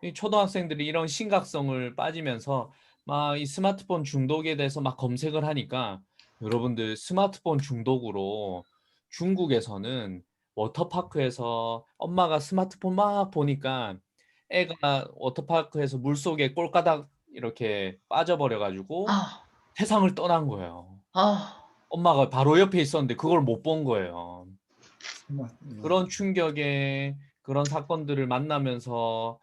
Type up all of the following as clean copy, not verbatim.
이 초등학생들이 이런 심각성을 빠지면서 막 이 스마트폰 중독에 대해서 막 검색을 하니까 여러분들 스마트폰 중독으로 중국에서는 워터파크에서 엄마가 스마트폰 막 보니까 애가 워터파크에서 물속에 꼴까닥 이렇게 빠져버려 가지고 아. 세상을 떠난 거예요. 아. 엄마가 바로 옆에 있었는데 그걸 못 본 거예요. 정말, 예. 그런 충격에 그런 사건들을 만나면서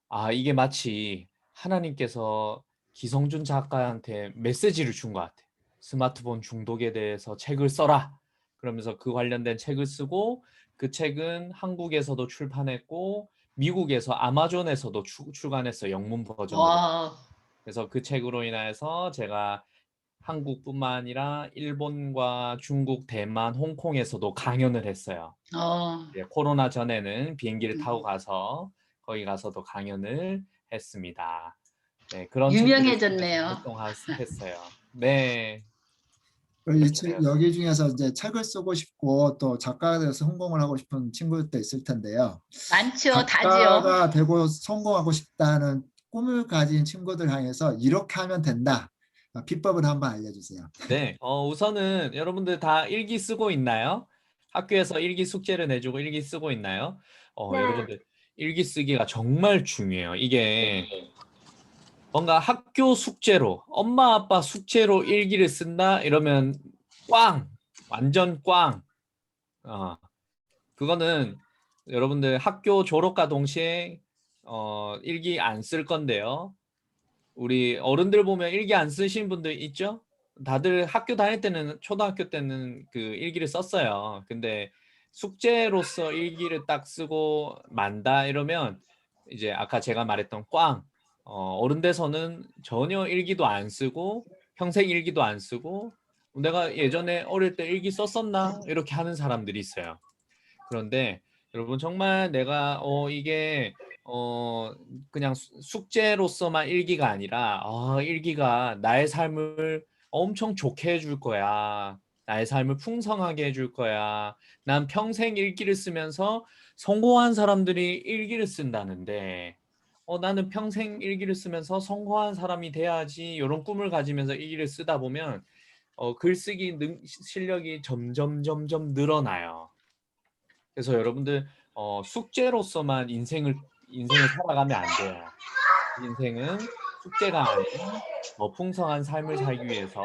아 이게 마치 하나님께서 기성준 작가한테 메시지를 준 것 같아요. "스마트폰 중독에 대해서 책을 써라." 그러면서 그 관련된 책을 쓰고 그 책은 한국에서도 출판했고 미국에서 아마존에서도 출간했어요, 영문 버전으로. 와. 그래서 그 책으로 인하여서 제가 한국뿐만 아니라 일본과 중국, 대만, 홍콩에서도 강연을 했어요. 어. 예, 코로나 전에는 비행기를 타고 음. 가서 거기 가서도 강연을 했습니다. 네, 그런 책들을 쓰면서 유명해졌네요. 활동했어요. 네, 이 그렇게 책, 되었어요. 여기 중에서 이제 책을 쓰고 싶고 또 작가가 돼서 성공을 하고 싶은 친구들도 있을 텐데요. 많죠. 다지요. 작가가 되고 성공하고 싶다는 꿈을 가진 친구들 향해서 이렇게 하면 된다. 비법을 한번 알려주세요. 네, 우선은 여러분들 다 일기 쓰고 있나요? 학교에서 일기 숙제를 내주고 일기 쓰고 있나요? 네. 여러분들 일기 쓰기가 정말 중요해요. 이게 뭔가 학교 숙제로, 엄마 아빠 숙제로 일기를 쓴다 이러면 꽝, 완전 꽝. 어, 그거는 여러분들 학교 졸업과 동시에 일기 안 쓸 건데요. 우리 어른들 보면 일기 안 쓰신 분들 있죠? 다들 학교 다닐 때는 초등학교 때는 그 일기를 썼어요. 근데 숙제로서 일기를 딱 쓰고 만다 이러면 이제 아까 제가 말했던 꽝. 어른 돼서는 전혀 일기도 안 쓰고 평생 일기도 안 쓰고 내가 예전에 어릴 때 일기 썼었나? 이렇게 하는 사람들이 있어요. 그런데 여러분 정말 내가 이게 어 그냥 숙제로서만 일기가 아니라 일기가 나의 삶을 엄청 좋게 해줄 거야. 나의 삶을 풍성하게 해줄 거야. 난 평생 일기를 쓰면서 성공한 사람들이 일기를 쓴다는데 나는 평생 일기를 쓰면서 성공한 사람이 돼야지 이런 꿈을 가지면서 일기를 쓰다 보면 글쓰기 실력이 점점 늘어나요. 그래서 여러분들 숙제로서만 인생을 살아가면 안 돼요. 인생은 숙제가 아닌 더 풍성한 삶을 살기 위해서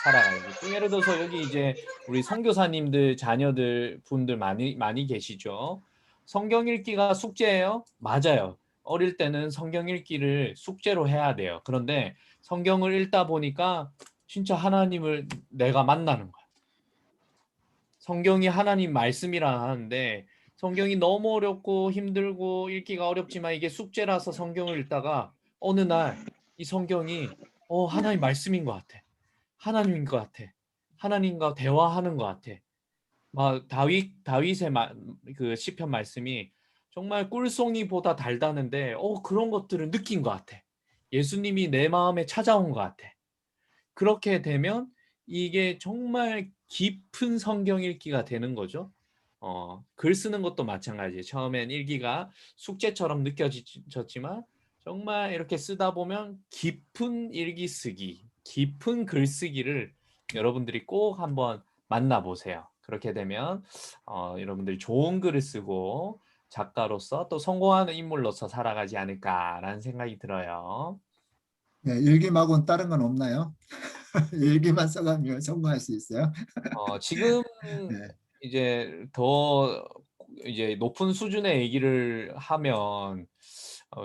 살아가야겠죠. 예를 들어서 여기 이제 우리 선교사님들 자녀들 분들 많이 계시죠. 성경 읽기가 숙제예요? 맞아요. 어릴 때는 성경 읽기를 숙제로 해야 돼요. 그런데 성경을 읽다 보니까 진짜 하나님을 내가 만나는 거야. 성경이 하나님 말씀이라 하는데 성경이 너무 어렵고 힘들고 읽기가 어렵지만 이게 숙제라서 성경을 읽다가 어느 날 이 성경이 하나님 말씀인 것 같아. 하나님인 것 같아. 하나님과 대화하는 것 같아. 막 다윗의 그 시편 말씀이 정말 꿀송이보다 달다는데 그런 것들을 느낀 것 같아. 예수님이 내 마음에 찾아온 것 같아. 그렇게 되면 이게 정말 깊은 성경 읽기가 되는 거죠. 글 쓰는 것도 마찬가지예요. 처음엔 일기가 숙제처럼 느껴졌지만 정말 이렇게 쓰다 보면 깊은 일기 쓰기, 깊은 글 쓰기를 여러분들이 꼭 한번 만나보세요. 그렇게 되면 여러분들이 좋은 글을 쓰고 작가로서 또 성공하는 인물로서 살아가지 않을까라는 생각이 들어요. 네, 일기말고는 다른 건 없나요? 일기만 써가면 성공할 수 있어요? 지금 네. 이제 더 이제 높은 수준의 얘기를 하면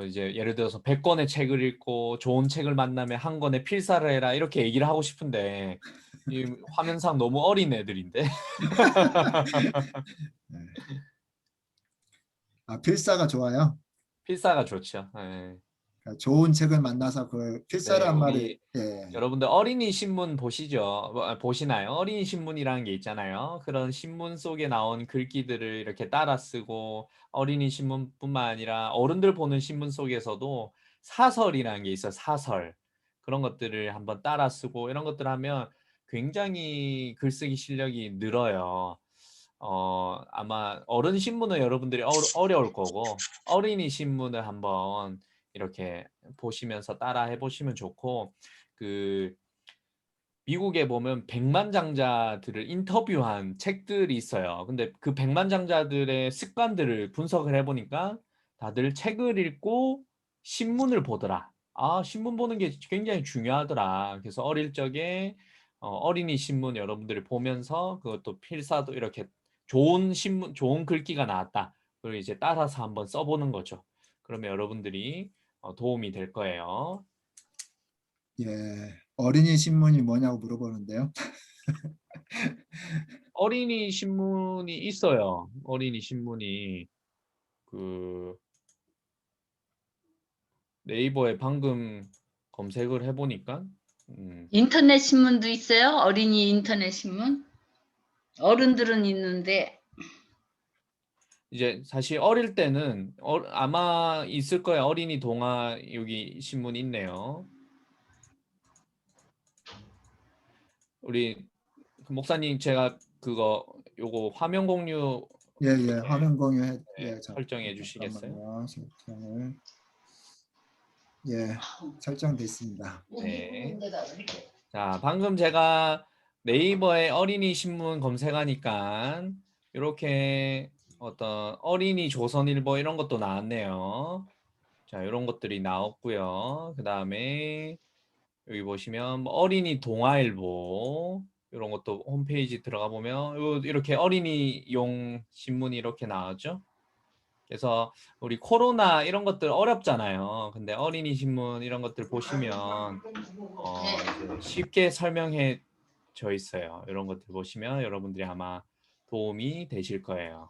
이제 예를 들어서 100권의 책을 읽고 좋은 책을 만나면 한 권의 필사를 해라 이렇게 얘기를 하고 싶은데 이 화면상 너무 어린 애들인데 네. 필사가 좋아요. 필사가 좋죠. 예. 그러니까 좋은 책을 만나서 그 네, 필사란 말이 우리 예. 여러분들 어린이 신문 보시죠? 보시나요? 어린이 신문이라는 게 있잖아요. 그런 신문 속에 나온 글귀들을 이렇게 따라 쓰고 어린이 신문뿐만 아니라 어른들 보는 신문 속에서도 사설이라는 게 있어요. 사설. 그런 것들을 한번 따라 쓰고 이런 것들 하면 굉장히 글쓰기 실력이 늘어요. 아마 어른 신문은 여러분들이 어려울 거고 어린이 신문을 한번 이렇게 보시면서 따라 해보시면 좋고 그 미국에 보면 백만장자들을 인터뷰한 책들이 있어요. 근데 그 백만장자들의 습관들을 분석을 해보니까 다들 책을 읽고 신문을 보더라. 아, 신문 보는 게 굉장히 중요하더라. 그래서 어릴 적에 어린이 신문 여러분들이 보면서 그것도 필사도 이렇게 좋은 신문, 좋은 글귀가 나왔다. 그리고 이제 따라서 한번 써보는 거죠. 그러면 여러분들이 도움이 될 거예요. 예, 어린이 신문이 뭐냐고 물어보는데요. 어린이 신문이 있어요. 어린이 신문이 그 네이버에 방금 검색을 해보니까 인터넷 신문도 있어요? 어린이 인터넷 신문? 어른들은 있는데 이제 사실 어릴 때는 아마 있을 거예요. 어린이 동화 여기 신문 있네요. 우리 그 목사님 제가 그거 요거 화면 공유 예, 예, 화면 공유해. 예, 설정해 주시겠어요? 잠깐만요. 설정을. 예, 설정됐습니다. 네. 자, 방금 제가 네이버에 어린이 신문 검색하니까 이렇게 어떤 어린이 조선일보 이런 것도 나왔네요. 자, 이런 것들이 나왔고요. 그 다음에 여기 보시면 뭐 어린이 동아일보 이런 것도 홈페이지 들어가 보면 이렇게 어린이용 신문이 이렇게 나왔죠. 그래서 우리 코로나 이런 것들 어렵잖아요. 근데 어린이 신문 이런 것들 보시면 이제 쉽게 설명해 져 있어요. 이런 것들 보시면 여러분들이 아마 도움이 되실 거예요.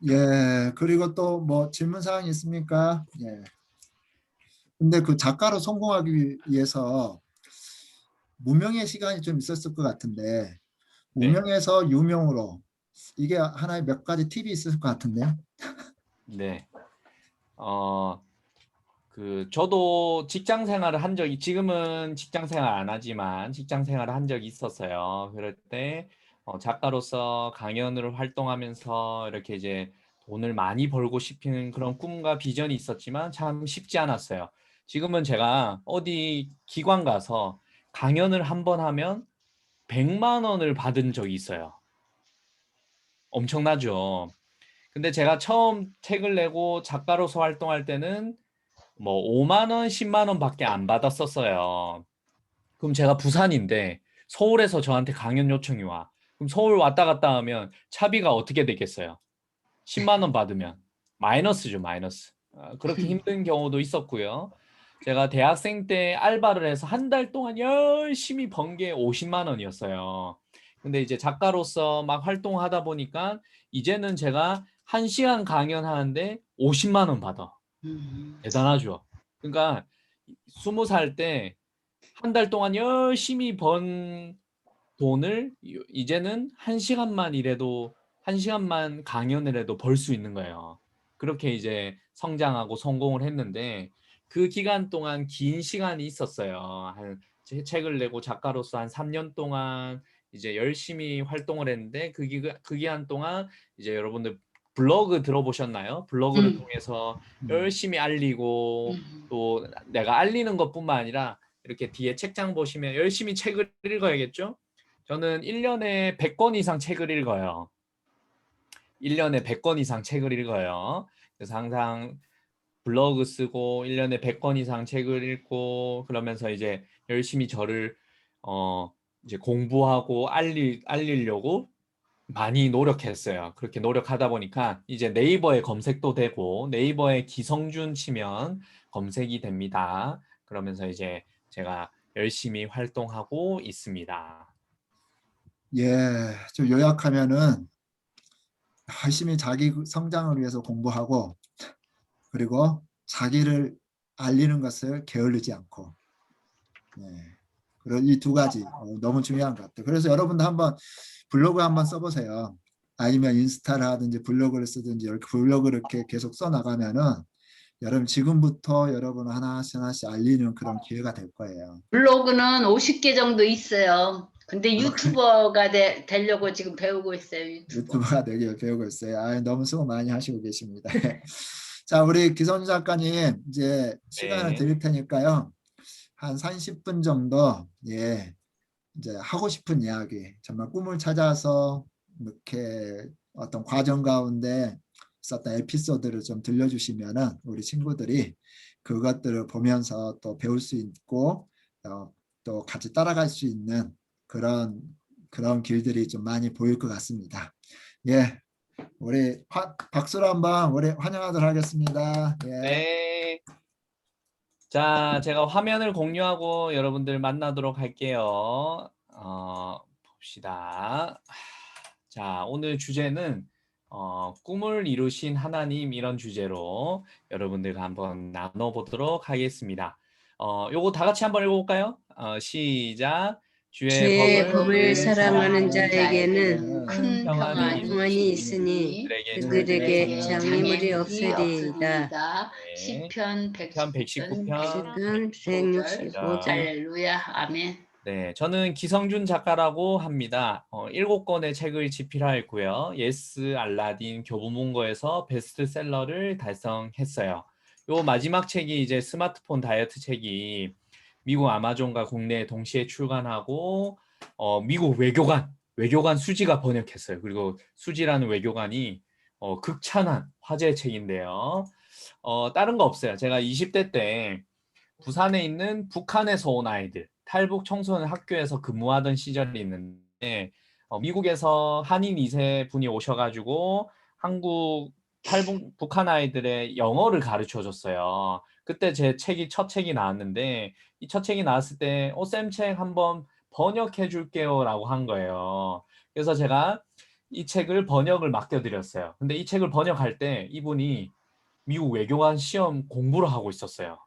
예, 그리고 또 뭐 질문 사항이 있습니까? 예. 근데 그 작가로 성공하기 위해서 무명의 시간이 좀 있었을 것 같은데 네. 무명에서 유명으로 이게 하나의 몇 가지 팁이 있을 것 같은데요. 네. 저도 직장 생활을 한 적이, 지금은 직장 생활 안 하지만 직장 생활을 한 적이 있었어요. 그럴 때 작가로서 강연으로 활동하면서 이렇게 이제 돈을 많이 벌고 싶은 그런 꿈과 비전이 있었지만 참 쉽지 않았어요. 지금은 제가 어디 기관 가서 강연을 한 번 하면 100만 원을 받은 적이 있어요. 엄청나죠. 근데 제가 처음 책을 내고 작가로서 활동할 때는 뭐 5만 원, 10만 원밖에 안 받았었어요. 그럼 제가 부산인데 서울에서 저한테 강연 요청이 와. 그럼 서울 왔다 갔다 하면 차비가 어떻게 되겠어요? 10만 원 받으면 마이너스죠, 마이너스. 그렇게 힘든 경우도 있었고요. 제가 대학생 때 알바를 해서 한 달 동안 열심히 번 게 50만 원이었어요. 근데 이제 작가로서 막 활동하다 보니까 이제는 제가 1시간 강연하는데 50만 원 받아. 대단하죠. 그러니까 20살 때 한 달 동안 열심히 번 돈을 이제는 1시간만 일해도 1시간만 강연을 해도 벌 수 있는 거예요. 그렇게 이제 성장하고 성공을 했는데 그 기간 동안 긴 시간이 있었어요. 책을 내고 작가로서 한 3년 동안 이제 열심히 활동을 했는데 그 기간 동안 이제 여러분들 블로그 들어보셨나요? 블로그를 통해서 열심히 알리고 또 내가 알리는 것뿐만 아니라 이렇게 뒤에 책장 보시면 열심히 책을 읽어야겠죠? 저는 1년에 100권 이상 책을 읽어요. 1년에 100권 이상 책을 읽어요. 그래서 항상 블로그 쓰고 1년에 100권 이상 책을 읽고 그러면서 이제 열심히 저를 이제 공부하고 알리려고 많이 노력했어요. 그렇게 노력하다 보니까 이제 네이버에 검색도 되고 네이버에 기성준 치면 검색이 됩니다. 그러면서 이제 제가 열심히 활동하고 있습니다. 예, 좀 요약하면은 열심히 자기 성장을 위해서 공부하고 그리고 자기를 알리는 것을 게을르지 않고 예, 그런 이 두 가지 너무 중요한 것 같아요. 그래서 여러분도 한번 블로그 한번 써보세요. 아니면 인스타를 하든지 블로그를 쓰든지 이렇게 블로그를 이렇게 계속 써 나가면은 여러분 지금부터 여러분 하나씩 하나씩 알리는 그런 기회가 될 거예요. 블로그는 50개 정도 있어요. 근데 유튜버가 되려고 지금 배우고 있어요. 유튜버. 유튜브가 되게 배우고 있어요. 아, 너무 수고 많이 하시고 계십니다. 자, 우리 기성준 작가님 이제 시간을 네. 드릴 테니까요. 한 30분 정도 예, 이제 하고 싶은 이야기, 정말 꿈을 찾아서 이렇게 어떤 과정 가운데 있었던 에피소드를 좀 들려주시면은 우리 친구들이 그것들을 보면서 또 배울 수 있고 또 같이 따라갈 수 있는 그런 길들이 좀 많이 보일 것 같습니다. 예, 우리 박수로 한번 우리 환영하도록 하겠습니다. 예. 네. 자, 제가 화면을 공유하고 여러분들 만나도록 할게요. 봅시다. 자, 오늘 주제는 꿈을 이루신 하나님 이런 주제로 여러분들과 한번 나눠보도록 하겠습니다. 요거 다 같이 한번 읽어볼까요? 시작. 주의 법을 사랑하는 사랑하는 자에게는 자에게는 큰 평안이 평안이 있으니 그들에게 장애물이 없으리이다. 네. 시편 119편. 165장. 할렐루야. 아멘. 네, 저는 기성준 작가라고 합니다. 7권의 책을 집필하였고요. 예스, 알라딘, 교보문고에서 베스트셀러를 달성했어요. 요 마지막 책이 이제 스마트폰 다이어트 책이 미국 아마존과 국내에 동시에 출간하고 미국 외교관 수지가 번역했어요. 그리고 수지라는 외교관이 극찬한 화제의 책인데요. 다른 거 없어요. 제가 20대 때 부산에 있는 북한에서 온 아이들, 탈북 청소년 학교에서 근무하던 시절이 있는데 미국에서 한인 2세 분이 오셔가지고 한국 탈북 북한 아이들의 영어를 가르쳐 줬어요. 그때 제 첫 책이 나왔는데 이 첫 책이 나왔을 때 쌤 책 한번 번역해 줄게요 라고 한 거예요. 그래서 제가 이 책을 번역을 맡겨드렸어요. 근데 이 책을 번역할 때 이분이 미국 외교관 시험 공부를 하고 있었어요.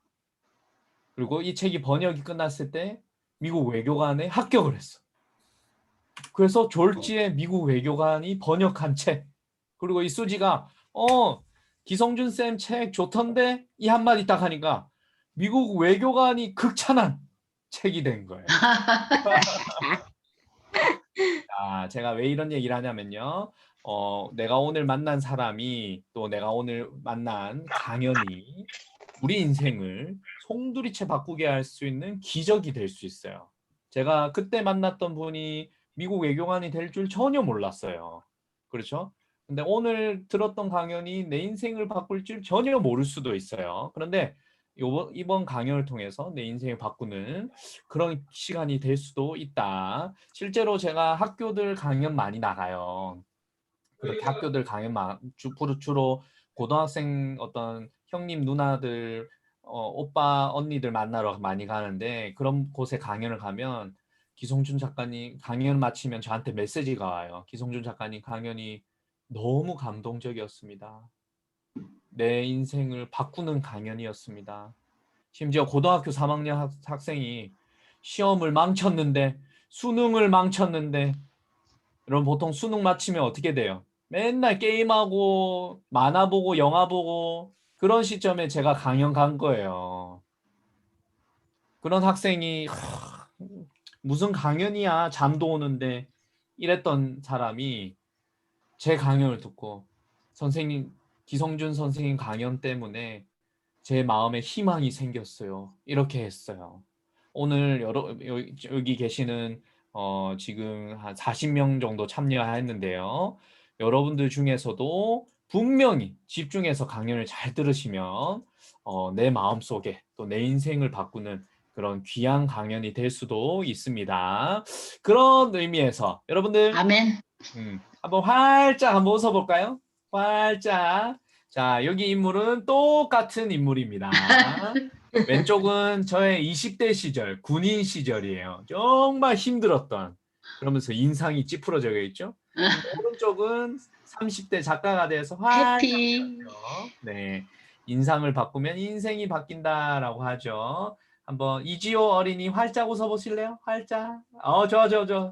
그리고 이 책이 번역이 끝났을 때 미국 외교관에 합격을 했어. 그래서 졸지에 미국 외교관이 번역한 책. 그리고 이 수지가 기성준 쌤 책 좋던데 이 한마디 딱 하니까 미국 외교관이 극찬한 책이 된 거예요. 자, 제가 왜 이런 얘기를 하냐면요. 내가 오늘 만난 사람이 또 내가 오늘 만난 강연이 우리 인생을 송두리째 바꾸게 할 수 있는 기적이 될 수 있어요. 제가 그때 만났던 분이 미국 외교관이 될 줄 전혀 몰랐어요. 그렇죠? 근데 오늘 들었던 강연이 내 인생을 바꿀 줄 전혀 모를 수도 있어요. 그런데 이번 강연을 통해서 내 인생을 바꾸는 그런 시간이 될 수도 있다. 실제로 제가 학교들 강연 많이 나가요. 그렇게 학교들 강연 주로 고등학생 어떤 형님 누나들 오빠 언니들 만나러 많이 가는데 그런 곳에 강연을 가면 기성준 작가님 강연 마치면 저한테 메시지가 와요. 기성준 작가님 강연이 너무 감동적이었습니다. 내 인생을 바꾸는 강연이었습니다. 심지어 고등학교 3학년 학생이 시험을 망쳤는데 수능을 망쳤는데 여러분 보통 수능 마치면 어떻게 돼요? 맨날 게임하고 만화 보고 영화 보고 그런 시점에 제가 강연 간 거예요. 그런 학생이 무슨 강연이야 잠도 오는데 이랬던 사람이 제 강연을 듣고 선생님 기성준 선생님 강연 때문에 제 마음에 희망이 생겼어요. 이렇게 했어요. 오늘 여기 계시는 지금 한 40명 정도 참여했는데요. 여러분들 중에서도 분명히 집중해서 강연을 잘 들으시면 내 마음속에 또 내 인생을 바꾸는 그런 귀한 강연이 될 수도 있습니다. 그런 의미에서 여러분들 아멘. 한번 활짝 한번 웃어볼까요? 활짝. 자, 여기 인물은 똑같은 인물입니다. 왼쪽은 저의 20대 시절, 군인 시절이에요. 정말 힘들었던. 그러면서 인상이 찌푸러져 있죠. 오른쪽은 30대 작가가 돼서 활짝 해피. 웃어요. 네, 인상을 바꾸면 인생이 바뀐다라고 하죠. 한번 이지호 어린이 활짝 웃어보실래요? 활짝. 좋아.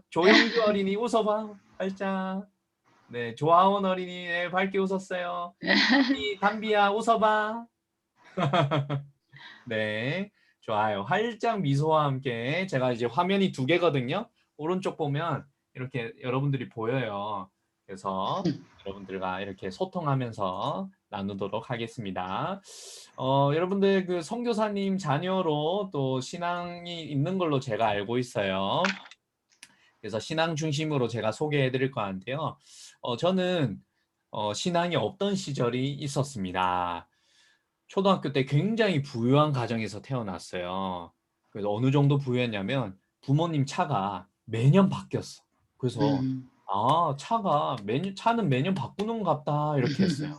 조영주 어린이 웃어봐. 활짝. 네, 조하원 어린이 밝게 웃었어요. 담비야 웃어봐. 네, 좋아요. 활짝 미소와 함께 제가 이제 화면이 2개거든요. 오른쪽 보면 이렇게 여러분들이 보여요. 그래서 여러분들과 이렇게 소통하면서 나누도록 하겠습니다. 여러분들 그 선교사님 자녀로 또 신앙이 있는 걸로 제가 알고 있어요. 그래서 신앙 중심으로 제가 소개해 드릴 것 같은데요. 저는 신앙이 없던 시절이 있었습니다. 초등학교 때 굉장히 부유한 가정에서 태어났어요. 그래서 어느 정도 부유했냐면 부모님 차가 매년 바뀌었어. 그래서 아, 차는 매년 바꾸는 것 같다 이렇게 했어요.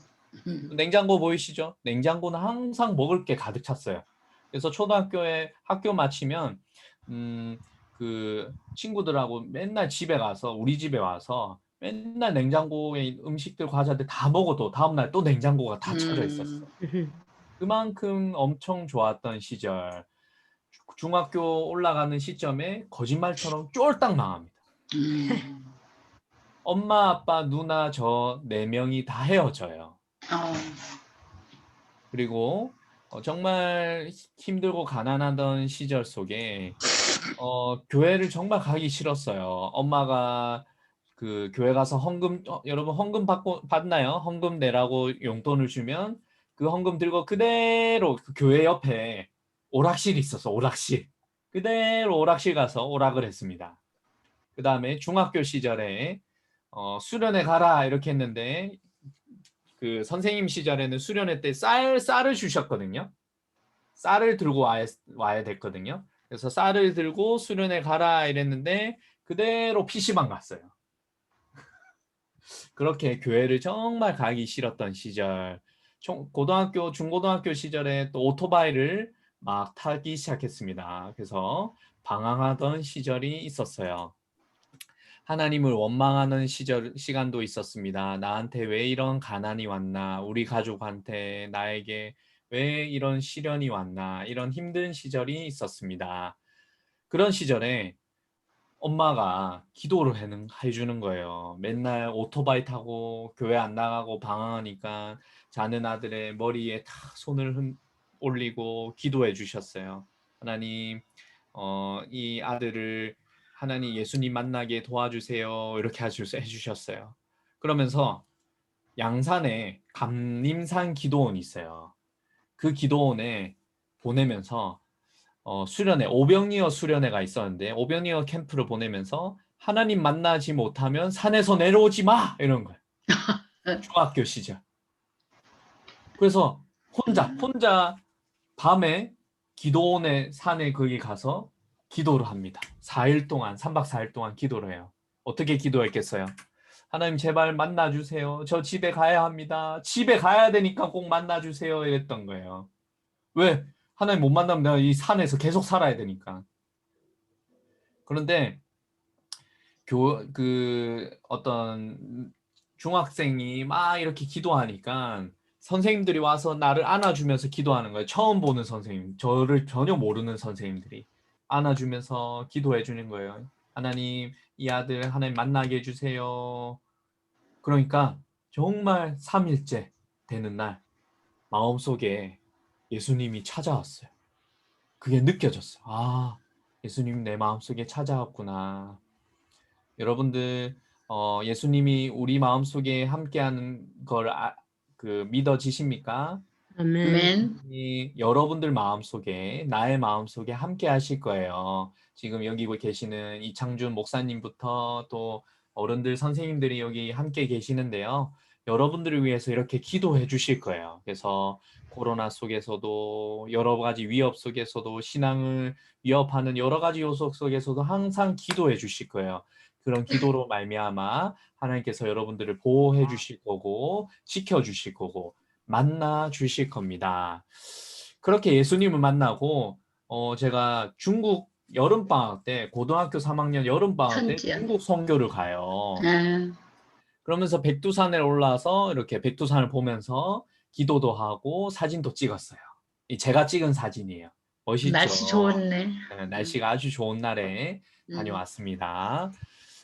냉장고 보이시죠? 냉장고는 항상 먹을 게 가득 찼어요. 그래서 초등학교에 학교 마치면 그 친구들하고 맨날 집에 가서 우리 집에 와서 맨날 냉장고에 음식들 과자들 다 먹어도 다음날 또 냉장고가 다 차져 있었어. 그만큼 엄청 좋았던 시절. 중학교 올라가는 시점에 거짓말처럼 쫄딱 망합니다. 엄마, 아빠, 누나, 저 4명이 다 헤어져요. 그리고 정말 힘들고 가난하던 시절 속에 교회를 정말 가기 싫었어요. 엄마가 그 교회 가서 헌금, 여러분 헌금 받나요? 헌금 내라고 용돈을 주면 그 헌금 들고 그대로 그 교회 옆에 오락실이 있었어. 오락실. 그대로 오락실 가서 오락을 했습니다. 그 다음에 중학교 시절에 수련회 가라 이렇게 했는데 그 선생님 시절에는 수련회 때 쌀을 주셨거든요. 쌀을 들고 와야 됐거든요. 그래서 쌀을 들고 수련회 가라 이랬는데 그대로 PC방 갔어요. 그렇게 교회를 정말 가기 싫었던 시절. 고등학교, 중고등학교 시절에 또 오토바이를 막 타기 시작했습니다. 그래서 방황하던 시절이 있었어요. 하나님을 원망하는 시간도 있었습니다. 나한테 왜 이런 가난이 왔나? 우리 가족한테, 나에게 왜 이런 시련이 왔나? 이런 힘든 시절이 있었습니다. 그런 시절에 엄마가 기도를 해주는 거예요. 맨날 오토바이 타고 교회 안 나가고 방황하니까 자는 아들의 머리에 다 손을 올리고 기도해 주셨어요. 하나님, 이 아들을 하나님 예수님 만나게 도와주세요. 이렇게 해주셨어요. 그러면서 양산에 감림산 기도원이 있어요. 그 기도원에 보내면서 수련회, 오병이어 수련회가 있었는데 오병이어 캠프를 보내면서 하나님 만나지 못하면 산에서 내려오지 마! 이런 거예요. 중학교 시절. 그래서 혼자 밤에 기도원에 산에 거기 가서 기도를 합니다. 3박 4일 동안 기도를 해요. 어떻게 기도했겠어요? 하나님 제발 만나주세요. 저 집에 가야 합니다. 집에 가야 되니까 꼭 만나주세요. 이랬던 거예요. 왜? 하나님 못 만나면 내가 이 산에서 계속 살아야 되니까. 그런데 어떤 중학생이 막 이렇게 기도하니까 선생님들이 와서 나를 안아주면서 기도하는 거예요. 처음 보는 선생님, 저를 전혀 모르는 선생님들이 안아주면서 기도해 주는 거예요. 하나님, 이 아들 하나님 만나게 해주세요. 그러니까 정말 3일째 되는 날 마음속에 예수님이 찾아왔어요. 그게 느껴졌어요. 아, 예수님 내 마음속에 찾아왔구나. 여러분들 예수님이 우리 마음속에 함께하는 걸 믿어지십니까? 아멘. 여러분들 마음속에 나의 마음속에 함께 하실 거예요. 지금 여기 계시는 이창준 목사님부터 또 어른들 선생님들이 여기 함께 계시는데요. 여러분들을 위해서 이렇게 기도해 주실 거예요. 그래서 코로나 속에서도 여러 가지 위협 속에서도 신앙을 위협하는 여러 가지 요소 속에서도 항상 기도해 주실 거예요. 그런 기도로 말미암아 하나님께서 여러분들을 보호해 주실 거고 지켜 주실 거고 만나 주실 겁니다. 그렇게 예수님을 만나고 제가 중국 여름방학 때 고등학교 3학년 여름방학 때 천지야. 중국 선교를 가요. 아, 그러면서 백두산에 올라서 이렇게 백두산을 보면서 기도도 하고 사진도 찍었어요. 제가 찍은 사진이에요. 멋있죠? 날씨 좋았네. 네, 날씨가 아주 좋은 날에 음. 다녀왔습니다.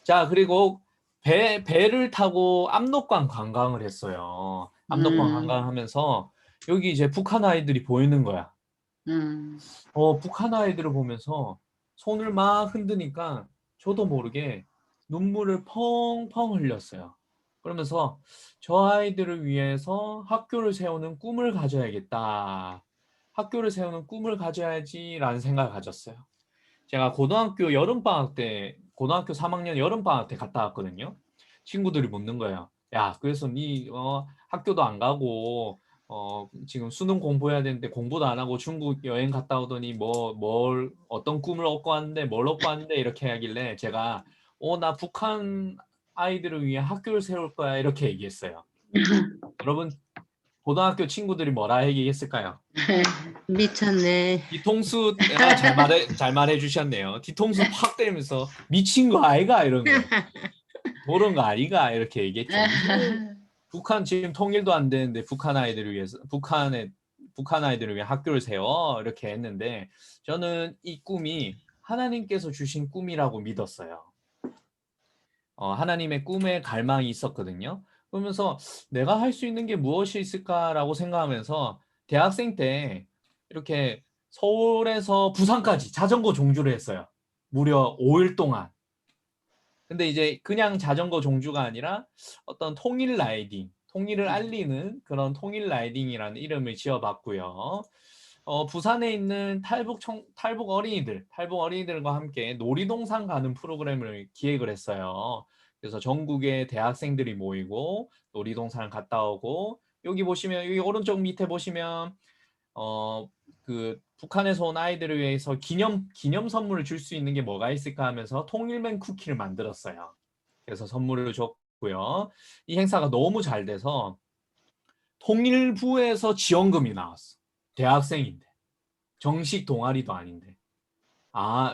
자, 그리고 배를 타고 압록강 관광을 했어요. 압록강 관광하면서 여기 이제 북한 아이들이 보이는 거야. 음. 북한 아이들을 보면서 손을 막 흔드니까 저도 모르게 눈물을 펑펑 흘렸어요. 그러면서 저 아이들을 위해서 학교를 세우는 꿈을 가져야겠다. 학교를 세우는 꿈을 가져야지라는 생각을 가졌어요. 제가 고등학교 여름방학 때, 고등학교 3학년 여름방학 때 갔다 왔거든요. 친구들이 묻는 거예요. 야, 그래서 니 학교도 안 가고 지금 수능 공부해야 되는데 공부도 안 하고 중국 여행 갔다 오더니 어떤 꿈을 얻고 왔는데 뭘 얻고 왔는데 이렇게 하길래 제가 나 북한 아이들을 위해 학교를 세울 거야 이렇게 얘기했어요. 여러분 고등학교 친구들이 뭐라 얘기했을까요? 미쳤네. 뒤통수 잘 말해 주셨네요. 뒤통수 팍 때리면서 미친 거 아이가 이런 거예요. 모르는 거 아이가 이렇게 얘기했죠. 북한 지금 통일도 안 되는데 북한 아이들을 위해서 북한 아이들을 위해 학교를 세워 이렇게 했는데 저는 이 꿈이 하나님께서 주신 꿈이라고 믿었어요. 하나님의 꿈에 갈망이 있었거든요. 그러면서 내가 할 수 있는 게 무엇이 있을까라고 생각하면서 대학생 때 이렇게 서울에서 부산까지 자전거 종주를 했어요. 무려 5일 동안. 근데 이제 그냥 자전거 종주가 아니라 어떤 통일 라이딩, 통일을 알리는 그런 통일 라이딩이라는 이름을 지어봤고요. 부산에 있는 탈북 어린이들과 함께 놀이동산 가는 프로그램을 기획을 했어요. 그래서 전국의 대학생들이 모이고 놀이동산을 갔다 오고 여기 보시면 여기 오른쪽 밑에 보시면 그 북한에서 온 아이들을 위해서 기념 선물을 줄 수 있는 게 뭐가 있을까 하면서 통일맨 쿠키를 만들었어요. 그래서 선물을 줬고요. 이 행사가 너무 잘 돼서 통일부에서 지원금이 나왔어. 대학생인데. 정식 동아리도 아닌데.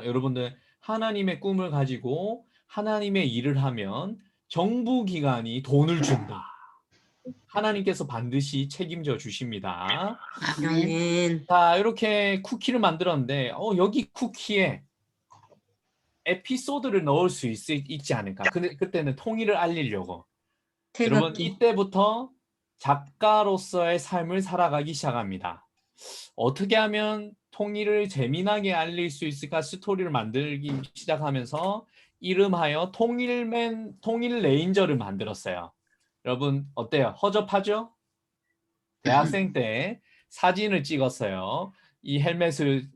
여러분들 하나님의 꿈을 가지고 하나님의 일을 하면 정부 기관이 돈을 준다. 하나님께서 반드시 책임져 주십니다. 아멘. 아멘. 자, 이렇게 쿠키를 만들었는데 여기 쿠키에 에피소드를 넣을 수 있지 않을까. 근데 그때는 통일을 알리려고. 여러분 태극기. 이때부터 작가로서의 삶을 살아가기 시작합니다. 어떻게 하면 통일을 재미나게 알릴 수 있을까 스토리를 만들기 시작하면서 이름하여 통일 레인저를 만들었어요. 여러분 어때요? 허접하죠? 대학생 때 사진을 찍었어요. 이 헬멧을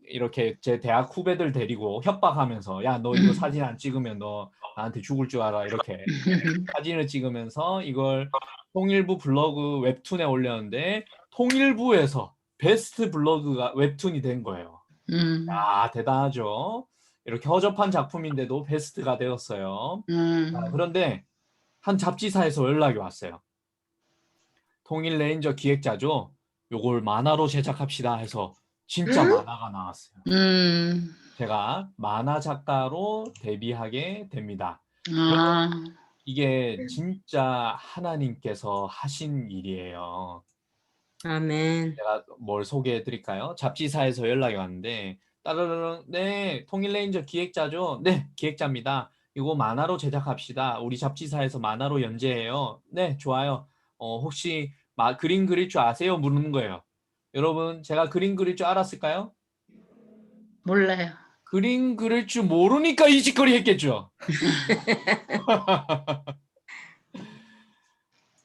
이렇게 제 대학 후배들 데리고 협박하면서 야, 너 이거 사진 안 찍으면 너 나한테 죽을 줄 알아 이렇게 사진을 찍으면서 이걸 통일부 블로그 웹툰에 올렸는데 통일부에서 베스트 블로그가 웹툰이 된 거예요. 대단하죠. 이렇게 허접한 작품인데도 베스트가 되었어요. 그런데 한 잡지사에서 연락이 왔어요. 통일 레인저 기획자죠. 요걸 만화로 제작합시다 해서 진짜 만화가 나왔어요. 제가 만화 작가로 데뷔하게 됩니다. 이게 진짜 하나님께서 하신 일이에요. 아멘. 제가 뭘 소개해 드릴까요? 잡지사에서 연락이 왔는데 따르르르 네, 통일 레인저 기획자죠? 네, 기획자입니다. 이거 만화로 제작합시다. 우리 잡지사에서 만화로 연재해요. 네, 좋아요. 혹시 그림 그릴 줄 아세요? 묻는 거예요. 여러분, 제가 그림 그릴 줄 알았을까요? 몰라요. 그림 그릴 줄 모르니까 이 짓거리 했겠죠.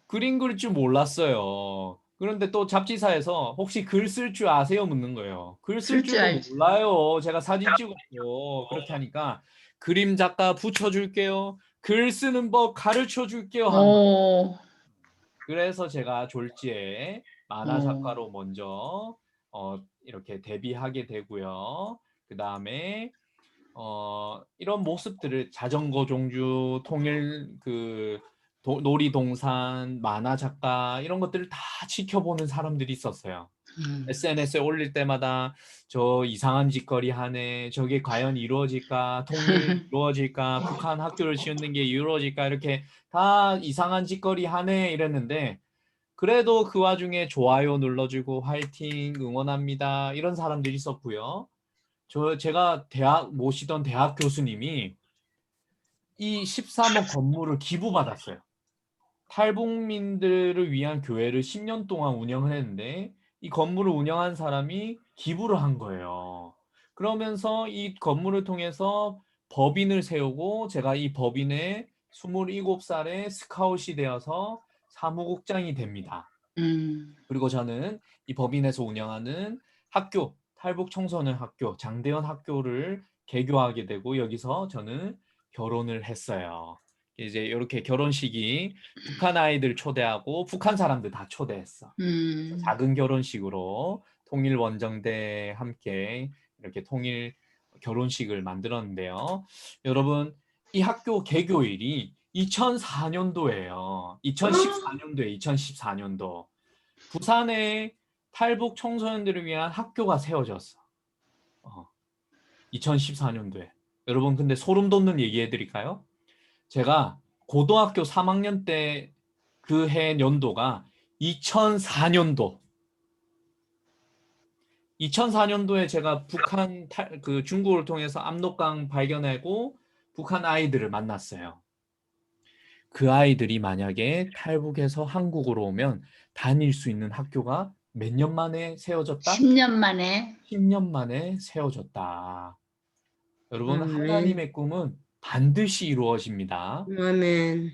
그림 그릴 줄 몰랐어요. 그런데 또 잡지사에서 혹시 글 쓸 줄 아세요? 묻는 거예요. 글 쓸 쓸 줄 줄도 알지. 몰라요. 제가 사진 찍었고 그렇게 하니까 그림 작가 붙여줄게요. 글 쓰는 법 가르쳐 줄게요. 오. 그래서 제가 졸지에 만화 작가로 먼저 이렇게 데뷔하게 되고요. 그 다음에 이런 모습들을 자전거 종주, 통일 놀이동산, 만화 작가 이런 것들을 다 지켜보는 사람들이 있었어요. SNS에 올릴 때마다 저 이상한 짓거리 하네, 저게 과연 이루어질까, 통일 이루어질까, 북한 학교를 지우는 게 이루어질까 이렇게 다 이상한 짓거리 하네 이랬는데 그래도 그 와중에 좋아요 눌러주고 화이팅 응원합니다 이런 사람들이 있었고요. 제가 모시던 대학 교수님이 이 13억 건물을 기부받았어요. 탈북민들을 위한 교회를 10년 동안 운영을 했는데 이 건물을 운영한 사람이 기부를 한 거예요. 그러면서 이 건물을 통해서 법인을 세우고 제가 이 법인의 27살에 스카웃이 되어서 사무국장이 됩니다. 그리고 저는 이 법인에서 운영하는 학교, 탈북 청소년 학교, 장대현 학교를 개교하게 되고 여기서 저는 결혼을 했어요. 이제 이렇게 결혼식이 북한 아이들 초대하고 북한 사람들 다 초대했어. 작은 결혼식으로 통일 원정대 함께 이렇게 통일 결혼식을 만들었는데요. 여러분, 이 학교 개교일이 2004년도예요. 2014년도. 부산에 탈북 청소년들을 위한 학교가 세워졌어. 2014년도에. 여러분, 근데 소름 돋는 얘기 해드릴까요? 제가 고등학교 3학년 때 그 해 연도가 2004년도. 2004년도에 제가 북한 그 중국을 통해서 압록강 발견하고 북한 아이들을 만났어요. 그 아이들이 만약에 탈북해서 한국으로 오면 다닐 수 있는 학교가 몇 년 만에 세워졌다? 10년 만에. 10년 만에 세워졌다. 여러분, 아멘. 하나님의 꿈은 반드시 이루어집니다. 아멘.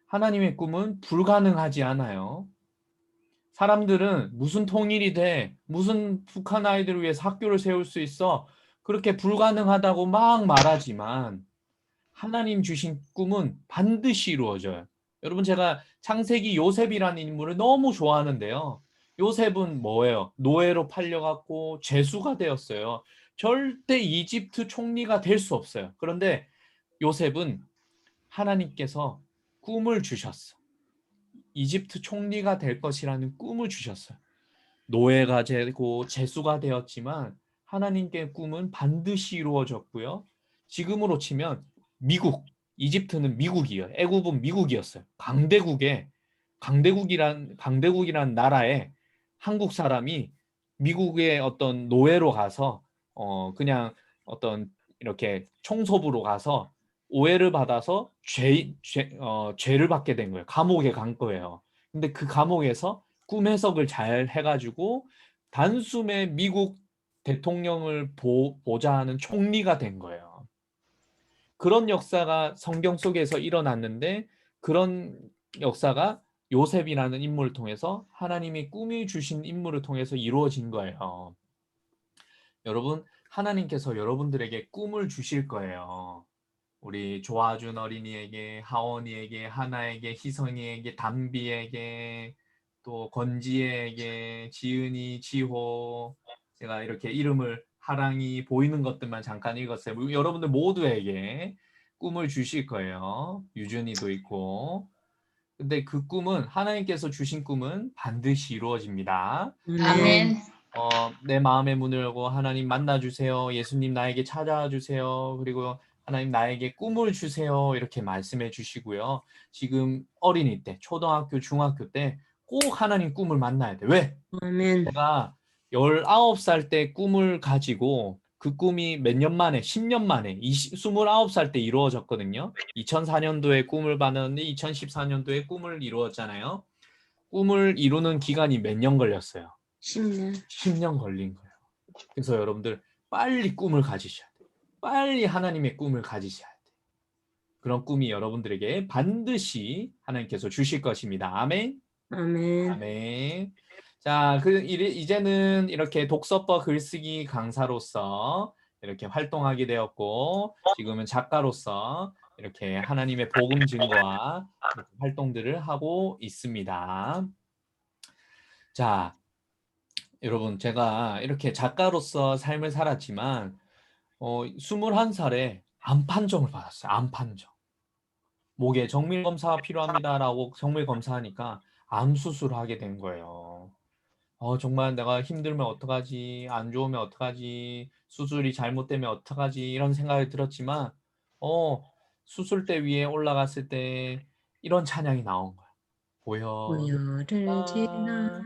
하나님의 꿈은 불가능하지 않아요. 사람들은 무슨 통일이 돼, 무슨 북한 아이들을 위해서 학교를 세울 수 있어, 그렇게 불가능하다고 막 말하지만 하나님 주신 꿈은 반드시 이루어져요. 여러분, 제가 창세기 요셉이라는 인물을 너무 좋아하는데요. 요셉은 뭐예요? 노예로 팔려갖고 죄수가 되었어요. 절대 이집트 총리가 될 수 없어요. 그런데 요셉은 하나님께서 꿈을 주셨어. 이집트 총리가 될 것이라는 꿈을 주셨어요. 노예가 되고 죄수가 되었지만 하나님께 꿈은 반드시 이루어졌고요. 지금으로 치면 미국, 이집트는 미국이에요. 애굽은 미국이었어요. 강대국이란 나라에 한국 사람이 미국의 어떤 노예로 가서 그냥 어떤 이렇게 총소부로 가서 오해를 받아서 죄를 받게 된 거예요. 감옥에 간 거예요. 근데 그 감옥에서 꿈 해석을 잘 해가지고 단숨에 미국 대통령을 보자 하는 총리가 된 거예요. 그런 역사가 성경 속에서 일어났는데 그런 역사가 요셉이라는 인물을 통해서 하나님이 꿈이 주신 인물을 통해서 이루어진 거예요. 여러분, 하나님께서 여러분들에게 꿈을 주실 거예요. 우리 조아준 어린이에게, 하원이에게, 하나에게, 희선이에게, 담비에게, 또 건지에게, 지은이, 지호, 제가 이렇게 이름을 하랑이 보이는 것들만 잠깐 읽었어요. 여러분들 모두에게 꿈을 주실 거예요. 유준이도 있고. 근데 그 꿈은 하나님께서 주신 꿈은 반드시 이루어집니다. 아멘. 내 마음의 문을 열고 하나님 만나주세요. 예수님 나에게 찾아와 주세요. 그리고 하나님 나에게 꿈을 주세요. 이렇게 말씀해 주시고요. 지금 어린이 때, 초등학교, 중학교 때 꼭 하나님 꿈을 만나야 돼. 왜? 아멘. 제가 19살 때 꿈을 가지고 그 꿈이 몇 년 만에, 10년 만에, 29살 때 이루어졌거든요. 2004년도에 꿈을 봤는데 2014년도에 꿈을 이루었잖아요. 꿈을 이루는 기간이 몇 년 걸렸어요? 10년. 10년 걸린 거예요. 그래서 여러분들 빨리 꿈을 가지셔야 돼요. 빨리 하나님의 꿈을 가지셔야 돼요. 그런 꿈이 여러분들에게 반드시 하나님께서 주실 것입니다. 아멘. 아멘. 아멘. 자, 이제는 이렇게 독서법 글쓰기 강사로서 이렇게 활동하게 되었고, 지금은 작가로서 이렇게 하나님의 복음 증거와 이렇게 활동들을 하고 있습니다. 자, 여러분, 제가 이렇게 작가로서 삶을 살았지만, 21살에 암 판정을 받았어요. 암 판정. 목에 정밀 검사가 필요합니다라고 정밀 검사하니까 암 수술을 하게 된 거예요. 정말 내가 힘들면 어떡하지? 안 좋으면 어떡하지? 수술이 잘못되면 어떡하지? 이런 생각이 들었지만, 수술대 위에 올라갔을 때 이런 찬양이 나온 거야. 보혈을 지나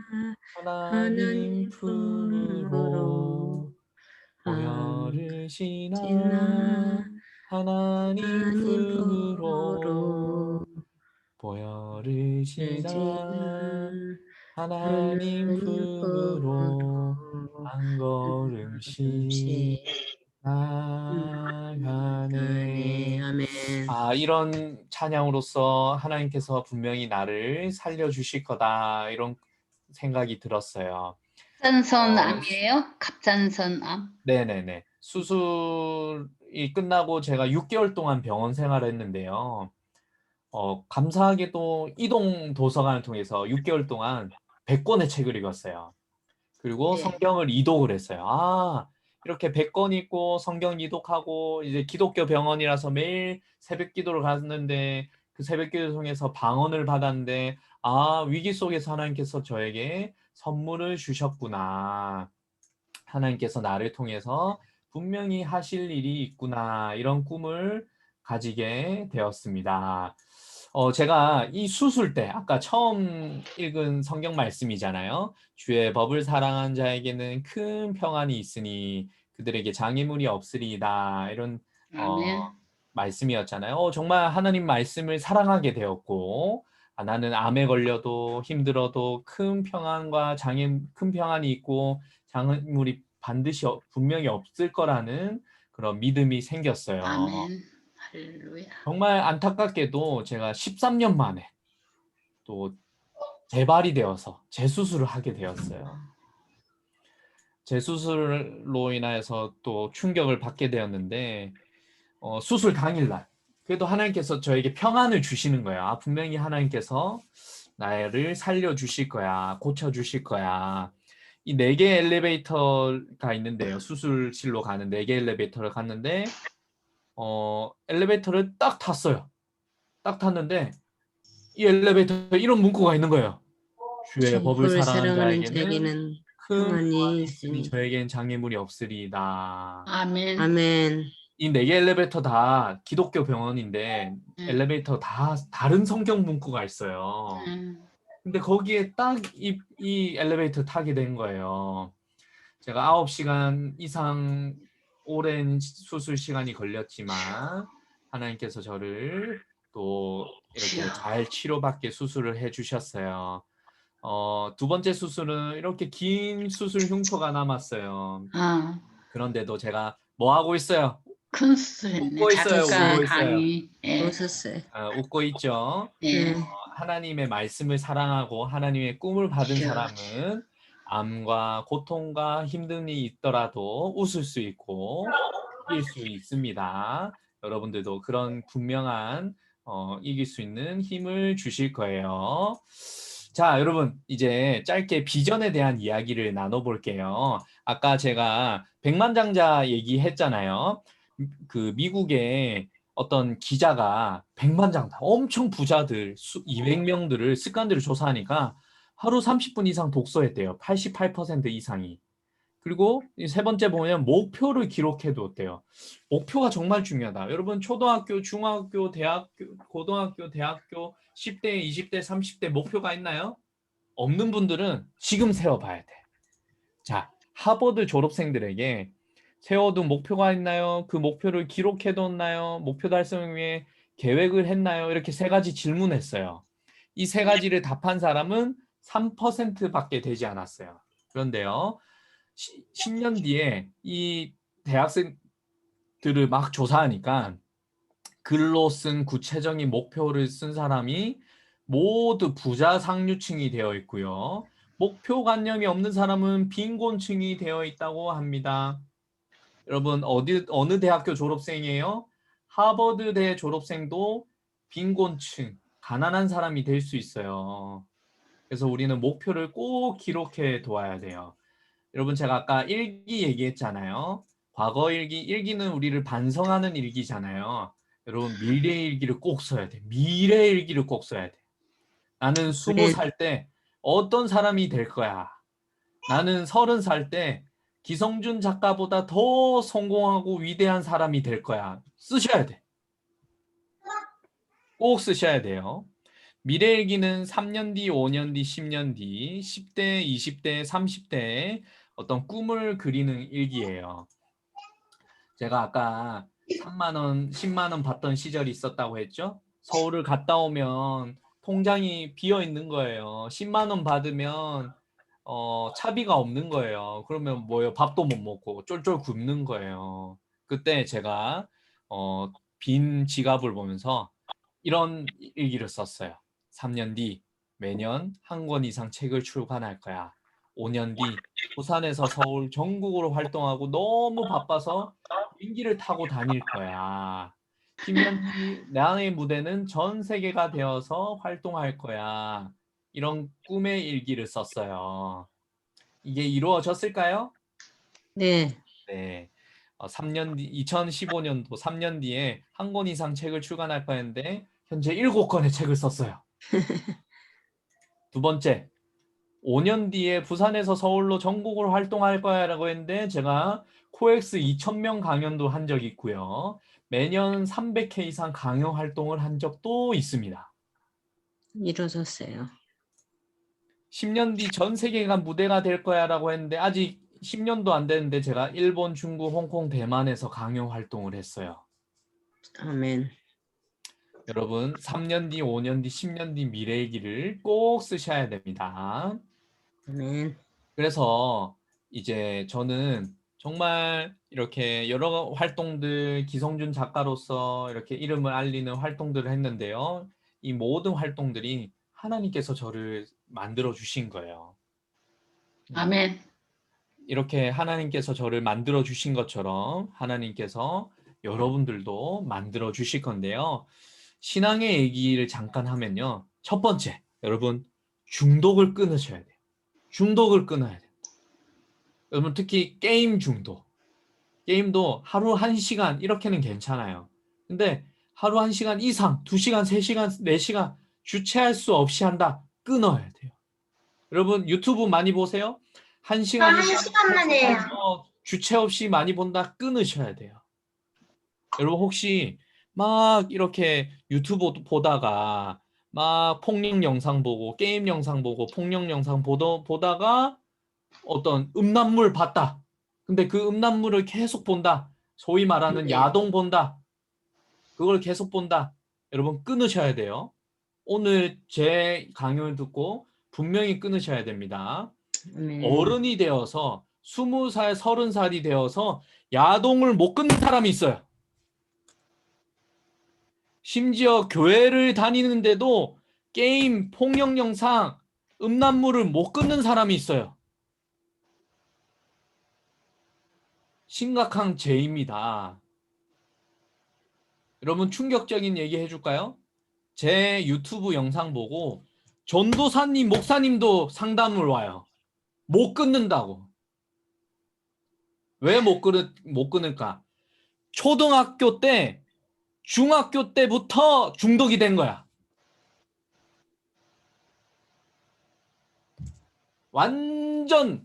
하나님 하나님 품으로 품으로 보혈을 지나 지나 하나님 하나님 품으로 품으로 고열을 지나 지나 하나님 품으로 한 걸음씩 나가네. 아멘. 아, 이런 찬양으로서 하나님께서 분명히 나를 살려주실 거다, 이런 생각이 들었어요. 갑잔선암이에요? 갑잔선암. 네네네. 수술이 끝나고 제가 6개월 동안 병원 생활을 했는데요. 감사하게도 이동 도서관을 통해서 6개월 동안 100권의 책을 읽었어요. 그리고 네. 성경을 이독을 했어요. 아, 이렇게 100권 읽고 성경 이독하고, 이제 기독교 병원이라서 매일 새벽 기도를 갔는데, 그 새벽 기도를 통해서 방언을 받았는데, 아, 위기 속에서 하나님께서 저에게 선물을 주셨구나. 하나님께서 나를 통해서 분명히 하실 일이 있구나, 이런 꿈을 가지게 되었습니다. 제가 이 수술 때 아까 처음 읽은 성경 말씀이잖아요. 주의 법을 사랑한 자에게는 큰 평안이 있으니 그들에게 장애물이 없으리이다, 이런 아멘. 말씀이었잖아요. 정말 하나님 말씀을 사랑하게 되었고, 나는 암에 걸려도 힘들어도 큰 평안과 큰 평안이 있고 장애물이 반드시 분명히 없을 거라는 그런 믿음이 생겼어요. 아멘. 할렐루야. 정말 안타깝게도 제가 13년 만에 또 재발이 되어서 재수술을 하게 되었어요. 재수술로 인해서 또 충격을 받게 되었는데, 수술 당일날 그래도 하나님께서 저에게 평안을 주시는 거예요. 아, 분명히 하나님께서 나를 살려주실 거야, 고쳐주실 거야. 이 4개 엘리베이터가 있는데요. 수술실로 가는 4개 엘리베이터를 갔는데, 엘리베이터를 딱 탔어요. 딱 탔는데 이 엘리베이터에 이런 문구가 있는 거예요. 주의 법을 법을 사랑하는 사랑하는 자에게는 자에게는 큰 평안이 평안이 있으니. 있으니 저에겐 장애물이 없으리이다. 아멘. 아멘. 이 4개 엘리베이터 다 기독교 병원인데 엘리베이터 다 다른 성경 문구가 있어요. 근데 거기에 딱 이 엘리베이터 타게 된 거예요. 제가 9시간 이상 오랜 수술 시간이 걸렸지만 하나님께서 저를 또 이렇게 잘 치료받게 수술을 해주셨어요. 2번째 수술은 이렇게 긴 수술 흉터가 남았어요. 아, 그런데도 제가 뭐 하고 있어요? 큰 수술했네. 웃고 있어요. 작가 웃고 있어요. 강의. 예. 웃었어요. 웃고 있죠. 예. 하나님의 말씀을 사랑하고 하나님의 꿈을 받은 그렇죠. 사람은 암과 고통과 힘듦이 있더라도 웃을 수 있고 이길 수 있습니다. 여러분들도 그런 분명한 이길 수 있는 힘을 주실 거예요. 자, 여러분, 이제 짧게 비전에 대한 이야기를 나눠볼게요. 아까 제가 백만장자 얘기했잖아요. 그 미국의 어떤 기자가 백만장자, 엄청 부자들 200명들을 습관들을 조사하니까 하루 30분 이상 독서했대요. 88% 이상이. 그리고 세 번째 보면 목표를 기록해두었대요. 목표가 정말 중요하다. 여러분, 초등학교, 중학교, 대학교, 고등학교, 대학교 10대, 20대, 30대 목표가 있나요? 없는 분들은 지금 세워봐야 돼. 자, 하버드 졸업생들에게 세워둔 목표가 있나요? 그 목표를 기록해뒀나요? 목표 달성을 위해 계획을 했나요? 이렇게 3가지 질문했어요. 이 3가지를 답한 사람은 3%밖에 되지 않았어요. 그런데요, 10년 뒤에 이 대학생들을 막 조사하니까 글로 쓴 구체적인 목표를 쓴 사람이 모두 부자 상류층이 되어 있고요. 목표관념이 없는 사람은 빈곤층이 되어 있다고 합니다. 여러분, 어느 대학교 졸업생이에요? 하버드대 졸업생도 빈곤층, 가난한 사람이 될 수 있어요. 그래서 우리는 목표를 꼭 기록해 두어야 돼요. 여러분, 제가 아까 일기 얘기했잖아요. 과거 일기, 일기는 우리를 반성하는 일기잖아요. 여러분, 미래 일기를 꼭 써야 돼. 미래 일기를 꼭 써야 돼. 나는 20살 때 어떤 사람이 될 거야. 나는 30살 때 기성준 작가보다 더 성공하고 위대한 사람이 될 거야. 쓰셔야 돼. 꼭 쓰셔야 돼요. 미래일기는 3년 뒤, 5년 뒤, 10년 뒤, 10대, 20대, 30대의 어떤 꿈을 그리는 일기예요. 제가 아까 3만 원, 10만 원 받던 시절이 있었다고 했죠? 서울을 갔다 오면 통장이 비어 있는 거예요. 10만 원 받으면 차비가 없는 거예요. 그러면 뭐예요? 밥도 못 먹고 쫄쫄 굶는 거예요. 그때 제가 빈 지갑을 보면서 이런 일기를 썼어요. 3년 뒤 매년 한 권 이상 책을 출간할 거야. 5년 뒤 부산에서 서울 전국으로 활동하고 너무 바빠서 비행기를 타고 다닐 거야. 10년 뒤 나의 무대는 전 세계가 되어서 활동할 거야. 이런 꿈의 일기를 썼어요. 이게 이루어졌을까요? 네. 네. 3년 뒤, 2015년도 3년 뒤에 한 권 이상 책을 출간할 뻔했는데 현재 7권의 책을 썼어요. 두 번째, 5년 뒤에 부산에서 서울로 전국으로 활동할 거야라고 했는데 제가 코엑스 2,000명 강연도 한 적이 있고요. 매년 300회 이상 강연 활동을 한 적도 있습니다. 이루어졌어요. 10년 뒤 전 세계가 무대가 될 거야라고 했는데 아직 10년도 안 됐는데 제가 일본, 중국, 홍콩, 대만에서 강연 활동을 했어요. 아멘. 여러분 3년 뒤, 5년 뒤, 10년 뒤 미래의 길을 꼭 쓰셔야 됩니다. 아멘. 그래서 이제 저는 정말 이렇게 여러 활동들 기성준 작가로서 이렇게 이름을 알리는 활동들을 했는데요. 이 모든 활동들이 하나님께서 저를 만들어 주신 거예요. 아멘. 이렇게 하나님께서 저를 만들어 주신 것처럼 하나님께서 여러분들도 만들어 주실 건데요. 신앙의 얘기를 잠깐 하면요. 첫 번째, 여러분 중독을 끊으셔야 돼요. 중독을 끊어야 돼요. 여러분 특히 게임 중독. 게임도 하루 1시간 이렇게는 괜찮아요. 근데 하루 1시간 이상, 2시간, 3시간, 4시간 주체할 수 없이 한다. 끊어야 돼요. 여러분 유튜브 많이 보세요? 1시간 한 이상 시간만 해요. 주체 없이 많이 본다. 끊으셔야 돼요. 여러분 혹시 막 이렇게 유튜브 보다가 막 폭력 영상 보고 게임 영상 보고 폭력 영상 보다가 어떤 음란물 봤다. 근데 그 음란물을 계속 본다. 소위 말하는 야동 본다. 그걸 계속 본다. 여러분 끊으셔야 돼요. 오늘 제 강연을 듣고 분명히 끊으셔야 됩니다. 아멘. 어른이 되어서 20살, 30살이 되어서 야동을 못 끊는 사람이 있어요. 심지어 교회를 다니는데도 게임, 폭력 영상, 음란물을 못 끊는 사람이 있어요. 심각한 죄입니다. 여러분 충격적인 얘기 해줄까요? 제 유튜브 영상 보고 전도사님, 목사님도 상담을 와요. 못 끊는다고. 왜 못 끊을까? 초등학교 때, 중학교 때부터 중독이 된 거야. 완전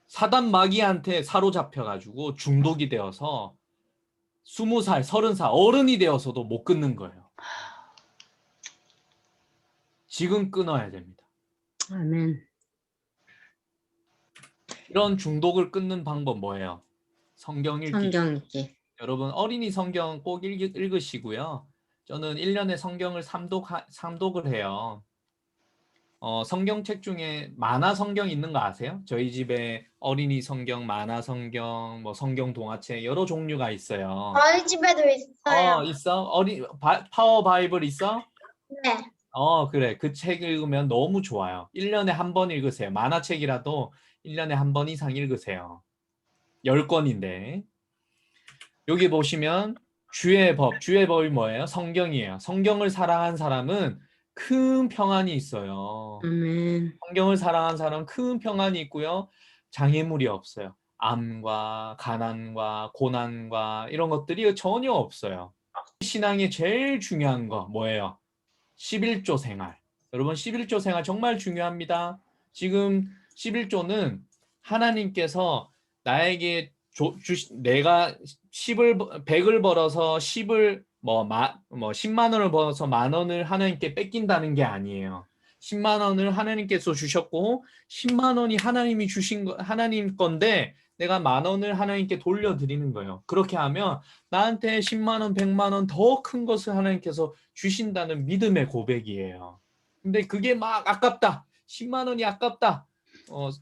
사단 마귀한테 사로잡혀가지고 중독이 되어서 20살, 30살 어른이 되어서도 못 끊는 거예요. 지금 끊어야 됩니다. 아멘. 이런 중독을 끊는 방법 뭐예요? 성경 읽기. 성경 읽기. 여러분 어린이 성경 꼭 읽으시고요. 저는 1년에 성경을 3독을 해요. 성경책 중에 만화 성경 있는 거 아세요? 저희 집에 어린이 성경, 만화 성경, 뭐 성경 동화책 여러 종류가 있어요. 저희 집에도 있어요. 있어? 파워 바이블 있어? 네. 그래. 그 책 읽으면 너무 좋아요. 1년에 한 번 읽으세요. 만화책이라도 1년에 한 번 이상 읽으세요. 10권인데. 여기 보시면 주의 법이 뭐예요? 성경이에요. 성경을 사랑한 사람은 큰 평안이 있어요. 아멘. 성경을 사랑한 사람은 큰 평안이 있고요. 장애물이 없어요. 암과 가난과 고난과 이런 것들이 전혀 없어요. 신앙의 제일 중요한 거 뭐예요? 11조 생활. 여러분 11조 생활 정말 중요합니다. 지금 11조는 하나님께서 나에게 내가 100을 벌어서 10을 10만 원을 벌어서 만 원을 하나님께 뺏긴다는 게 아니에요. 10만 원을 하나님께서 주셨고 10만 원이 하나님이 주신 하나님 건데 내가 10,000원을 하나님께 돌려드리는 거예요. 그렇게 하면 나한테 10만 원, 100만 원 더 큰 것을 하나님께서 주신다는 믿음의 고백이에요. 근데 그게 막 아깝다. 10만 원이 아깝다.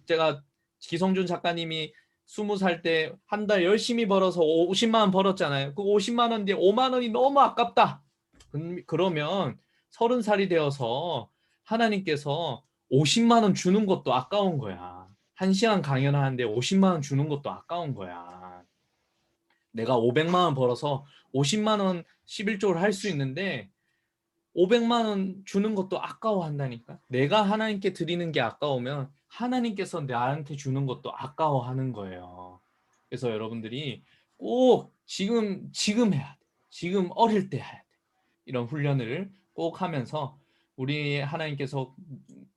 제가 기성준 작가님이 20살 때 한 달 열심히 벌어서 50만 원 벌었잖아요. 그 50만 원 뒤에 5만 원이 너무 아깝다. 그러면 30살이 되어서 하나님께서 50만 원 주는 것도 아까운 거야. 1시간 강연하는데 50만 원 주는 것도 아까운 거야. 내가 500만 원 벌어서 50만 원 11조를 할 수 있는데 500만 원 주는 것도 아까워한다니까. 내가 하나님께 드리는 게 아까우면 하나님께서 나한테 주는 것도 아까워하는 거예요. 그래서 여러분들이 꼭 지금 해야 돼. 지금 어릴 때 해야 돼. 이런 훈련을 꼭 하면서 우리 하나님께서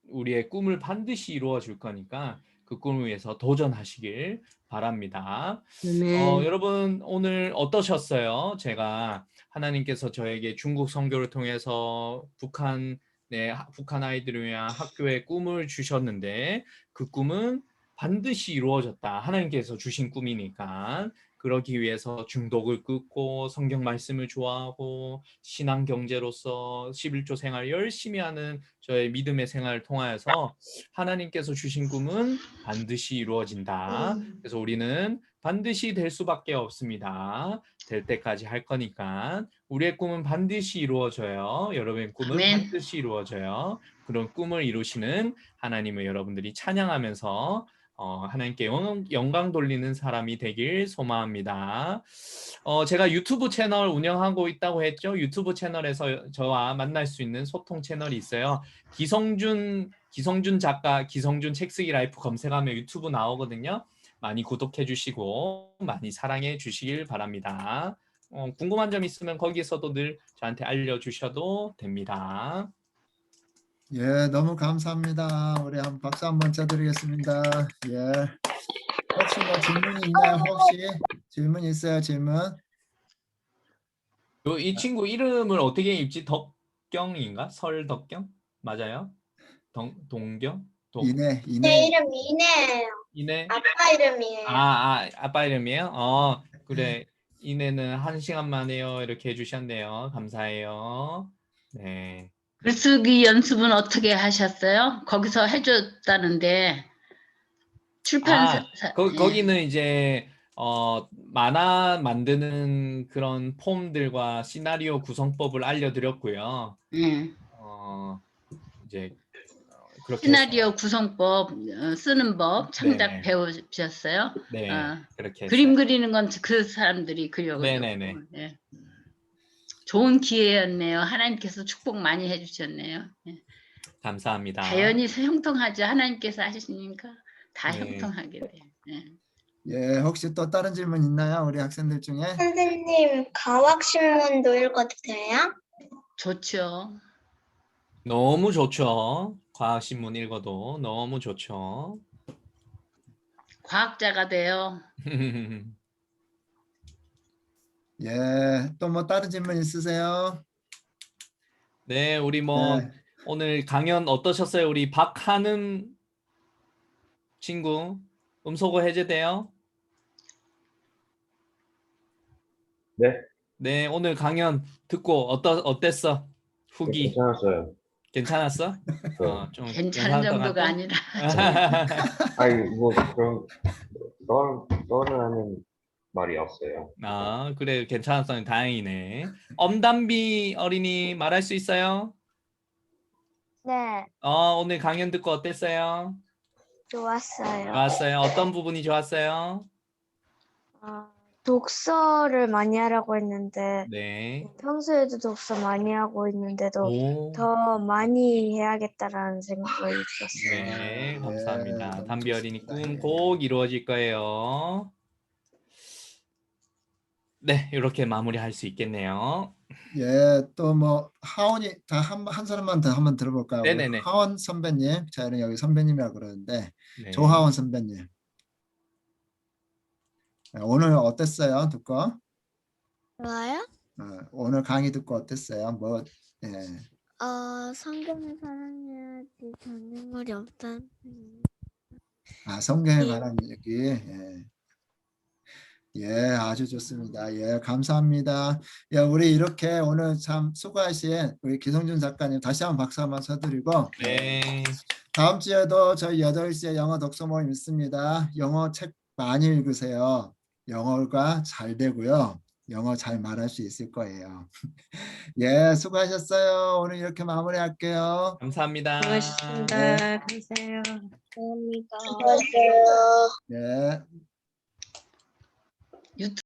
우리의 꿈을 반드시 이루어 줄 거니까 그 꿈을 위해서 도전하시길 바랍니다. 아멘. 여러분 오늘 어떠셨어요? 제가 하나님께서 저에게 중국 선교를 통해서 북한 아이들을 위한 학교의 꿈을 주셨는데 그 꿈은 반드시 이루어졌다. 하나님께서 주신 꿈이니까. 그러기 위해서 중독을 끊고 성경 말씀을 좋아하고 신앙 경제로서 11조 생활 열심히 하는 저의 믿음의 생활을 통하여서 하나님께서 주신 꿈은 반드시 이루어진다. 그래서 우리는 반드시 될 수밖에 없습니다. 될 때까지 할 거니까 우리의 꿈은 반드시 이루어져요. 여러분의 꿈은 아멘. 반드시 이루어져요. 그런 꿈을 이루시는 하나님을 여러분들이 찬양하면서 하나님께 영광 돌리는 사람이 되길 소망합니다. 제가 유튜브 채널 운영하고 있다고 했죠. 유튜브 채널에서 저와 만날 수 있는 소통 채널이 있어요. 기성준 작가, 기성준 책쓰기 라이프 검색하면 유튜브 나오거든요. 많이 구독해 주시고 많이 사랑해 주시길 바랍니다. 궁금한 점 있으면 거기서도 늘 저한테 알려주셔도 됩니다. 예, 너무 감사합니다. 우리 한 박수 한번 쳐드리겠습니다. 예. 혹시 뭐 질문이 있나요? 혹시 질문 있어요? 질문? 이 친구 이름을 어떻게 읽지? 덕경인가? 설덕경? 맞아요? 동경? 제 이내. 이름 이네예요. 이내? 아빠 이름이에요. 아빠 이름이에요? 그래. 이내는 1시간 만에요. 이렇게 해주셨네요. 감사해요. 네. 글쓰기 연습은 어떻게 하셨어요? 거기서 해줬다는데 출판사 예. 거기는 이제 만화 만드는 그런 폼들과 시나리오 구성법을 알려드렸고요. 예. 이제 그렇게 시나리오 구성법 쓰는 법 창작 네네. 배우셨어요? 네, 그렇게 그림 했어요. 그리는 건 그 사람들이 그려고. 네네네. 예. 좋은 기회였네요. 하나님께서 축복 많이 해주셨네요. 예. 감사합니다. 자연이 형통하죠. 하나님께서 하시니까 다 네. 형통하게 돼요. 예. 예, 혹시 또 다른 질문 있나요? 우리 학생들 중에? 선생님, 과학신문도 읽어도 돼요? 좋죠. 너무 좋죠. 과학신문 읽어도 너무 좋죠. 과학자가 돼요. 예, 또 뭐 다른 질문 있으세요? 네, 우리 네. 오늘 강연 어떠셨어요? 우리 박하는 친구 음소거 해제돼요? 네, 네, 오늘 강연 듣고 어땠어? 후기 괜찮았어요. 괜찮았어? 네. 좀 괜찮은 괜찮을 것 정도가 같아? 아니라 아니, 뭐, 그런, 너는 하는 말이 없어요. 그래 괜찮았어. 다행이네. 엄담비 어린이 말할 수 있어요? 네, 오늘 강연 듣고 어땠어요? 좋았어요. 좋았어요. 어떤 부분이 좋았어요? 독서를 많이 하라고 했는데 네. 평소에도 독서 많이 하고 있는데도 오. 더 많이 해야겠다라는 생각이 있었어요. 네, 예, 감사합니다. 너무 담비 어린이 좋습니다. 꿈 예. 꼭 이루어질 거예요. 네, 이렇게 마무리할 수 있겠네요. 예, 또 뭐 하원이 다 한 사람만 더 한번 들어볼까요? 우리 네네네. 하원 선배님, 저희는 여기 선배님이라고 그러는데 네. 조하원 선배님. 오늘 어땠어요? 듣고? 좋아요? 오늘 강의 듣고 어땠어요? 뭐, 예. 성경을 사랑해야지 전쟁물이 없다는. 성경에 예. 관한 얘기. 예. 예, 아주 좋습니다. 예, 감사합니다. 예, 우리 이렇게 오늘 참 수고하신 우리 기성준 작가님 다시 한번 박수 한번 쳐드리고 네. 다음 주에도 저희 8시에 영어 독서 모임 있습니다. 영어 책 많이 읽으세요. 영어가 잘 되고요. 영어 잘 말할 수 있을 거예요. 예, 수고하셨어요. 오늘 이렇게 마무리할게요. 감사합니다. 수고하셨습니다. 감사해요. 감사합니다. 네. 유튜브